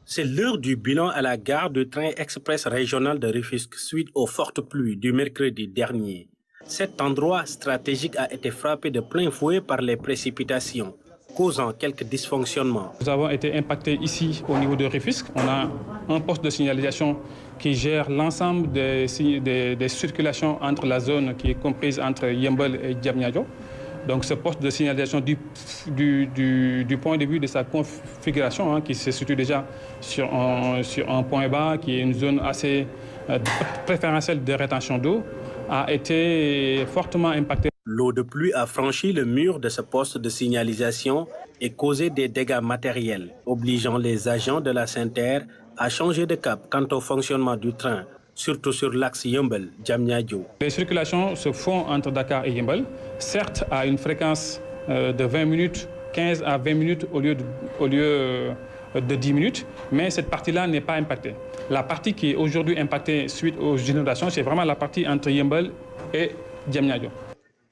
C'est l'heure du bilan à la gare du train express régional de Rufisque suite aux fortes pluies du mercredi dernier. Cet endroit stratégique a été frappé de plein fouet par les précipitations, causant quelques dysfonctionnements. Nous avons été impactés ici au niveau de Rufisque. On a un poste de signalisation qui gère l'ensemble des circulations entre la zone qui est comprise entre Yeumbeul et Diamniadio. Donc ce poste de signalisation du point de vue de sa configuration, qui se situe déjà sur un point bas, qui est une zone assez préférentielle de rétention d'eau, a été fortement impacté. L'eau de pluie a franchi le mur de ce poste de signalisation et causé des dégâts matériels, obligeant les agents de la SENTER à changer de cap quant au fonctionnement du train, surtout sur l'axe Yeumbeul-Diamniadio. Les circulations se font entre Dakar et Yeumbeul, certes à une fréquence de 20 minutes, 15 à 20 minutes au lieu de 10 minutes, mais cette partie-là n'est pas impactée. La partie qui est aujourd'hui impactée suite aux inondations, c'est vraiment la partie entre Yeumbeul et Diamniadio.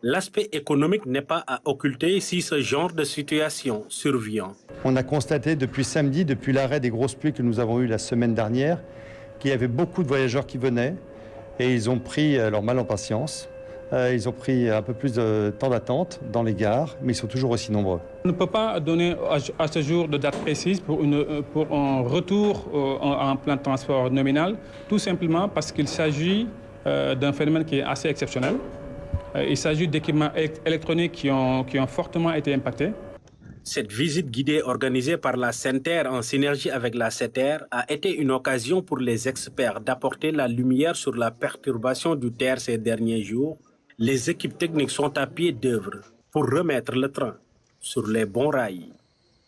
L'aspect économique n'est pas à occulter si ce genre de situation survient. On a constaté depuis samedi, depuis l'arrêt des grosses pluies que nous avons eues la semaine dernière, qu'il y avait beaucoup de voyageurs qui venaient et ils ont pris leur mal en patience. Ils ont pris un peu plus de temps d'attente dans les gares, mais ils sont toujours aussi nombreux. On ne peut pas donner à ce jour de date précise pour un retour en plein transport nominal, tout simplement parce qu'il s'agit d'un phénomène qui est assez exceptionnel. Il s'agit d'équipements électroniques qui ont fortement été impactés. Cette visite guidée organisée par la SENTER en synergie avec la SETER a été une occasion pour les experts d'apporter la lumière sur la perturbation du TER ces derniers jours. Les équipes techniques sont à pied d'œuvre pour remettre le train sur les bons rails.